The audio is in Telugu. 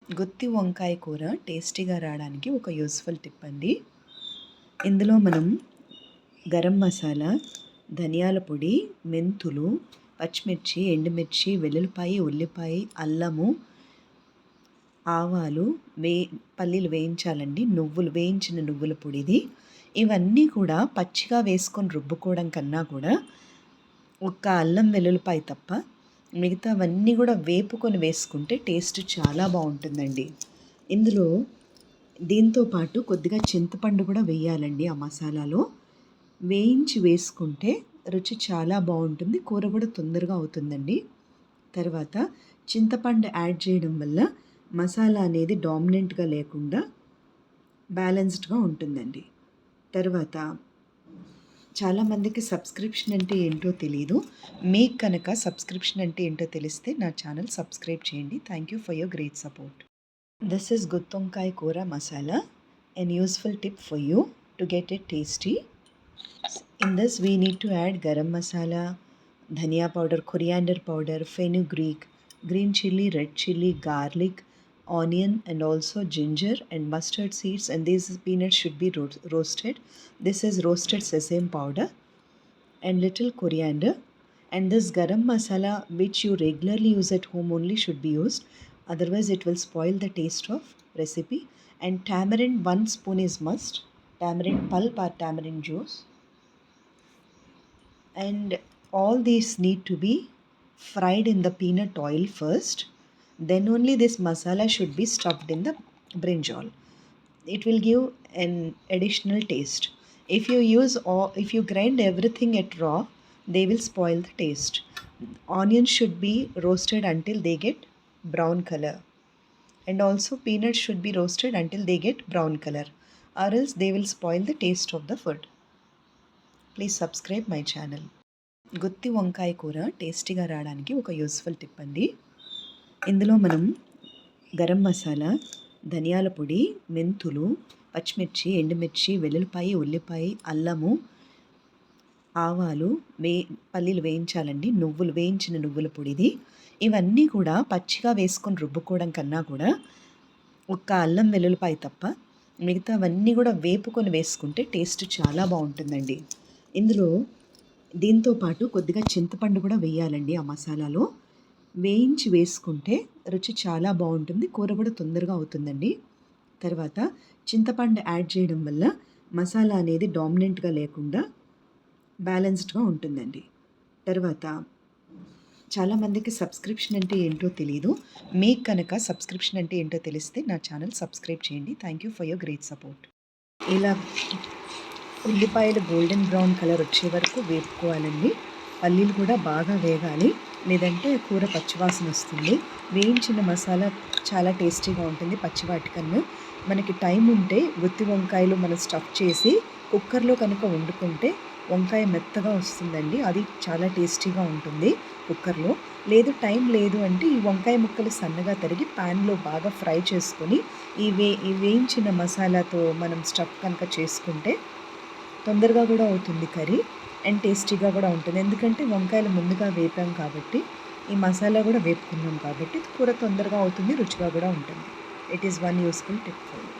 గుత్తి వంకాయ కూర టేస్టీగా రావడానికి ఒక యూస్ఫుల్ టిప్ అండి. ఇందులో మనం గరం మసాలా, ధనియాల పొడి, మెంతులు, పచ్చిమిర్చి, ఎండుమిర్చి, వెల్లుల్లిపాయ, ఉల్లిపాయ, అల్లము, ఆవాలు, పల్లీలు వేయించాలండి. వేయించిన నువ్వుల పొడిది. ఇవన్నీ కూడా పచ్చిగా వేసుకొని రుబ్బుకోవడం కన్నా కూడా ఒక్క అల్లం వెల్లుల్లిపాయ తప్ప మిగతావన్నీ కూడా వేపుకొని వేసుకుంటే టేస్ట్ చాలా బాగుంటుందండి. ఇందులో దీంతో పాటు కొద్దిగా చింతపండు కూడా వేయాలండి. ఆ మసాలాలో వేయించి వేసుకుంటే రుచి చాలా బాగుంటుంది. కూర కూడా తొందరగా అవుతుందండి. తర్వాత చింతపండు యాడ్ చేయడం వల్ల మసాలా అనేది డామినెంట్గా లేకుండా బ్యాలెన్స్డ్గా ఉంటుందండి. తర్వాత చాలామందికి సబ్స్క్రిప్షన్ అంటే ఏంటో తెలియదు. మీకు కనుక సబ్స్క్రిప్షన్ అంటే ఏంటో తెలిస్తే నా ఛానల్ సబ్స్క్రైబ్ చేయండి. Thank you for your great support. This is guttivankaya kura masala, an useful tip for you to get it tasty. In this we need to add garam masala, dhania powder, coriander powder, fenugreek, green chili, red chili, garlic, onion, and also ginger and mustard seeds, and these peanuts should be roasted. This is roasted sesame powder and little coriander, and this garam masala which you regularly use at home only should be used, otherwise it will spoil the taste of recipe. And tamarind 1 spoon is must, tamarind pulp or tamarind juice, and all these need to be fried in the peanut oil first, then only this masala should be stuffed in the brinjal. It will give an additional taste. If you grind everything at raw, they will spoil the taste. Onions should be roasted until they get brown color, and also peanuts should be roasted until they get brown color, or else they will spoil the taste of the food. Please subscribe my channel. గుత్తి వంకాయ కూర టేస్టీగా రావడానికి ఒక యూస్ఫుల్ టిప్ అండి. ఇందులో మనం గరం మసాలా, ధనియాల పొడి, మెంతులు, పచ్చిమిర్చి, ఎండుమిర్చి, వెల్లుల్లిపాయ, ఉల్లిపాయ, అల్లము, ఆవాలు, పల్లీలు వేయించాలండి. వేయించిన నువ్వుల పొడిది. ఇవన్నీ కూడా పచ్చిగా వేసుకొని రుబ్బుకోవడం కన్నా కూడా ఒక్క అల్లం వెల్లుల్లిపాయ తప్ప మిగతావన్నీ కూడా వేపుకొని వేసుకుంటే టేస్ట్ చాలా బాగుంటుందండి. ఇందులో దీంతో పాటు కొద్దిగా చింతపండు కూడా వేయాలండి. ఆ మసాలాలో వేయించి వేసుకుంటే రుచి చాలా బాగుంటుంది. కూర కూడా తొందరగా అవుతుందండి. తర్వాత చింతపండు యాడ్ చేయడం వల్ల మసాలా అనేది డామినెంట్గా లేకుండా బ్యాలెన్స్డ్గా ఉంటుందండి. తర్వాత చాలామందికి సబ్స్క్రిప్షన్ అంటే ఏంటో తెలియదు. మీకు కనుక సబ్స్క్రిప్షన్ అంటే ఏంటో తెలిస్తే నా ఛానల్ సబ్స్క్రైబ్ చేయండి. Thank you for your great support. ఇలా ఉల్లిపాయలు గోల్డెన్ బ్రౌన్ కలర్ వచ్చే వరకు వేపుకోవాలండి. పల్లీలు కూడా బాగా వేగాలి, లేదంటే కూర పచ్చివాసన వస్తుంది. వేయించిన మసాలా చాలా టేస్టీగా ఉంటుంది పచ్చివాటి కన్నా. మనకి టైం ఉంటే గుత్తి వంకాయలు మనం స్టఫ్ చేసి కుక్కర్లో కనుక వండుకుంటే వంకాయ మెత్తగా వస్తుందండి. అది చాలా టేస్టీగా ఉంటుంది కుక్కర్లో. లేదు టైం లేదు అంటే ఈ వంకాయ ముక్కలు సన్నగా తరిగి ప్యాన్లో బాగా ఫ్రై చేసుకొని ఈ వేయించిన మసాలాతో మనం స్టఫ్ కనుక చేసుకుంటే తొందరగా కూడా అవుతుంది కర్రీ, అండ్ టేస్టీగా కూడా ఉంటుంది. ఎందుకంటే వంకాయలు ముందుగా వేపాం కాబట్టి, ఈ మసాలా కూడా వేపుకున్నాం కాబట్టి కూర తొందరగా అవుతుంది, రుచిగా కూడా ఉంటుంది. It is one useful tip for you.